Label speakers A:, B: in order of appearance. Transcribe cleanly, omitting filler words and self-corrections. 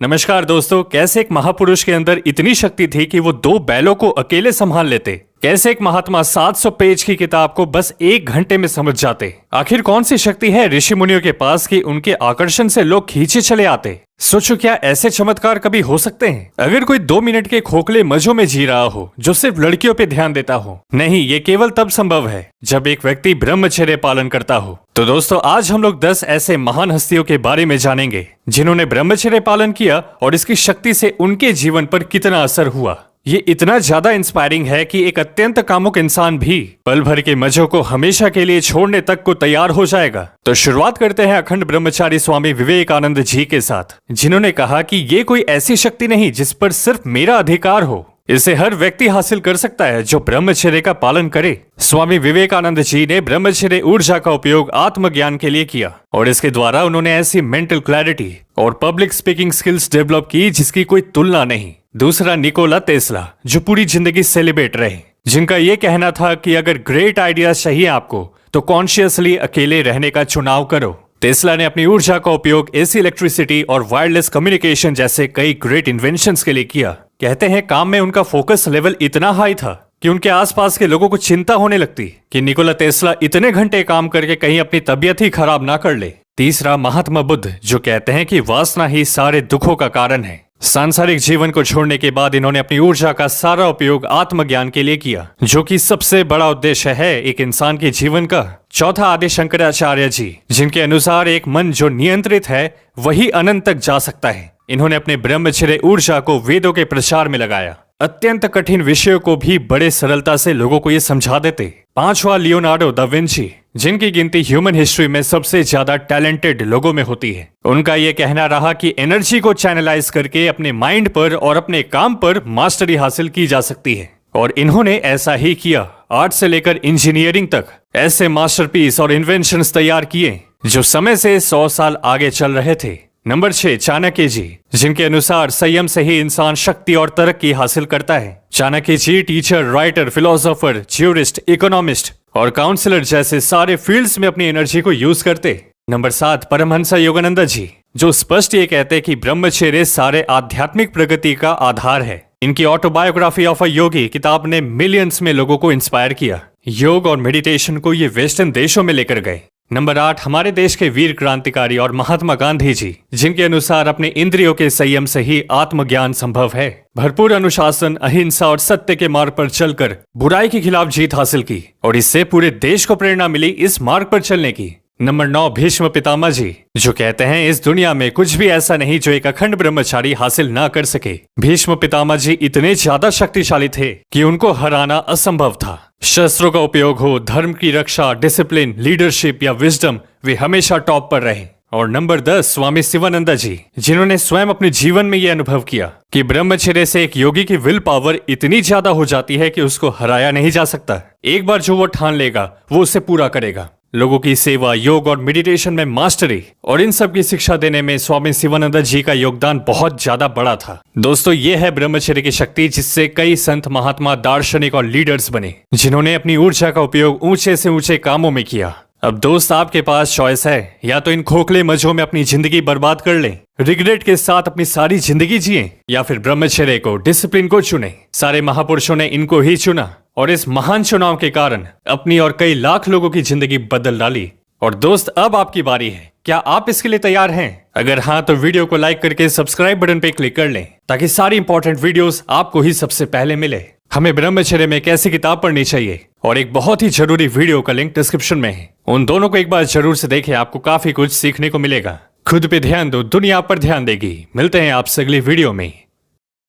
A: नमस्कार दोस्तों, कैसे एक महापुरुष के अंदर इतनी शक्ति थी कि वो 2 बैलों को अकेले संभाल लेते। कैसे एक महात्मा 700 पेज की किताब को बस 1 घंटे में समझ जाते। आखिर कौन सी शक्ति है ऋषि मुनियों के पास कि उनके आकर्षण से लोग खींचे चले आते। सोचो, क्या ऐसे चमत्कार कभी हो सकते हैं? अगर कोई 2 मिनट के खोखले मजों में जी रहा हो जो सिर्फ लड़कियों पे ध्यान देता हो। नहीं, ये केवल तब संभव है जब एक व्यक्ति ब्रह्मचर्य पालन करता हो। तो दोस्तों, आज हम लोग 10 ऐसे महान हस्तियों के बारे में जानेंगे जिन्होंने ब्रह्मचर्य पालन किया और इसकी शक्ति से उनके जीवन पर कितना असर हुआ। ये इतना ज्यादा इंस्पायरिंग है कि एक अत्यंत कामुक इंसान भी पल भर के मजों को हमेशा के लिए छोड़ने तक को तैयार हो जाएगा। तो शुरुआत करते हैं अखंड ब्रह्मचारी स्वामी विवेकानंद जी के साथ, जिन्होंने कहा कि ये कोई ऐसी शक्ति नहीं जिस पर सिर्फ मेरा अधिकार हो। इसे हर व्यक्ति हासिल कर सकता है जो ब्रह्मचर्य का पालन करे। स्वामी विवेकानंद जी ने ब्रह्मचर्य ऊर्जा का उपयोग आत्मज्ञान के लिए किया और इसके द्वारा उन्होंने ऐसी मेंटल क्लैरिटी और पब्लिक स्पीकिंग स्किल्स डेवलप की जिसकी कोई तुलना नहीं। दूसरा, निकोला टेस्ला, जो पूरी जिंदगी सेलिब्रेट रहे, जिनका ये कहना था कि अगर ग्रेट आइडियाज चाहिए आपको तो कॉन्शियसली अकेले रहने का चुनाव करो। टेस्ला ने अपनी ऊर्जा का उपयोग एसी इलेक्ट्रिसिटी और वायरलेस कम्युनिकेशन जैसे कई ग्रेट इन्वेंशंस के लिए किया। कहते हैं काम में उनका फोकस लेवल इतना हाई था कि उनके आसपास के लोगों को चिंता होने लगती कि निकोला टेस्ला इतने घंटे काम करके कहीं अपनी तबीयत ही खराब ना कर ले। तीसरा, महात्मा बुद्ध, जो कहते हैं कि वासना ही सारे दुखों का कारण है। सांसारिक जीवन को छोड़ने के बाद इन्होंने अपनी ऊर्जा का सारा उपयोग आत्मज्ञान के लिए किया, जो कि सबसे बड़ा उद्देश्य है एक इंसान के जीवन का। चौथा, आदि शंकराचार्य जी, जिनके अनुसार एक मन जो नियंत्रित है वही अनंत तक जा सकता है। इन्होंने अपने ब्रह्मचर्य ऊर्जा को वेदों के प्रचार में लगाया। अत्यंत कठिन विषयों को भी बड़े सरलता से लोगों को ये समझा देते। पांचवा, लियोनार्डो दा विंची, जिनकी गिनती ह्यूमन हिस्ट्री में सबसे ज्यादा टैलेंटेड लोगों में होती है। उनका ये कहना रहा कि एनर्जी को चैनलाइज करके अपने माइंड पर और अपने काम पर मास्टरी हासिल की जा सकती है, और इन्होंने ऐसा ही किया। आर्ट से लेकर इंजीनियरिंग तक ऐसे मास्टरपीस और इन्वेंशंस तैयार किए जो समय से 100 साल आगे चल रहे थे। नंबर 6, चाणक्य जी, जिनके अनुसार संयम से ही इंसान शक्ति और तरक्की हासिल करता है। Chanakya ji teacher, writer, philosopher, jurist, economist और काउंसलर जैसे सारे फील्ड्स में अपनी एनर्जी को यूज करते। नंबर 7, परमहंस योगानंद जी, जो स्पष्ट ये कहते कि ब्रह्मचर्य सारे आध्यात्मिक प्रगति का आधार है। इनकी ऑटोबायोग्राफी ऑफ अ योगी किताब ने मिलियंस में लोगों को इंस्पायर किया। योग और मेडिटेशन को ये वेस्टर्न देशों में लेकर गए। नंबर 8, हमारे देश के वीर क्रांतिकारी और महात्मा गांधी जी, जिनके अनुसार अपने इंद्रियों के संयम से ही आत्मज्ञान संभव है। भरपूर अनुशासन, अहिंसा और सत्य के मार्ग पर चलकर बुराई के खिलाफ जीत हासिल की और इससे पूरे देश को प्रेरणा मिली इस मार्ग पर चलने की। नंबर 9, भीष्म पितामह जी, जो कहते हैं इस दुनिया में कुछ भी ऐसा नहीं जो एक अखंड ब्रह्मचारी हासिल ना कर सके। भीष्म पितामह जी इतने ज्यादा शक्तिशाली थे कि उनको हराना असंभव था। शस्त्रों का उपयोग हो, धर्म की रक्षा, डिसिप्लिन, लीडरशिप या विजडम, वे हमेशा टॉप पर रहे। और नंबर 10, स्वामी शिवानंद जी, जिन्होंने स्वयं अपने जीवन में यह अनुभव किया कि ब्रह्मचर्य से एक योगी की विल पावर इतनी ज्यादा हो जाती है कि उसको हराया नहीं जा सकता। एक बार जो वो ठान लेगा वो उसे पूरा करेगा। लोगों की सेवा, योग और मेडिटेशन में मास्टरी और इन सब की शिक्षा देने में स्वामी शिवानंद जी का योगदान बहुत ज्यादा बड़ा था। दोस्तों, ये है ब्रह्मचर्य की शक्ति, जिससे कई संत, महात्मा, दार्शनिक और लीडर्स बने, जिन्होंने अपनी ऊर्जा का उपयोग ऊंचे से ऊंचे कामों में किया। अब दोस्त, आपके पास चॉइस है, या तो इन खोखले मजों में अपनी जिंदगी बर्बाद कर लें, रिग्रेट के साथ अपनी सारी जिंदगी जिए, या फिर ब्रह्मचर्य को, डिसिप्लिन को चुने। सारे महापुरुषों ने इनको ही चुना और इस महान चुनाव के कारण अपनी और कई लाख लोगों की जिंदगी बदल डाली। और दोस्त, अब आपकी बारी है। क्या आप इसके लिए तैयार हैं? अगर हाँ, तो वीडियो को लाइक करके सब्सक्राइब बटन पे क्लिक कर लें ताकि सारी इंपॉर्टेंट वीडियोस आपको ही सबसे पहले मिले। हमें ब्रह्मचर्य में कैसी किताब पढ़नी चाहिए और एक बहुत ही जरूरी वीडियो का लिंक डिस्क्रिप्शन में है, उन दोनों को एक बार जरूर से देखें, आपको काफी कुछ सीखने को मिलेगा। खुद पे ध्यान दो, दुनिया पर ध्यान देगी। मिलते हैं आपसे अगली वीडियो में।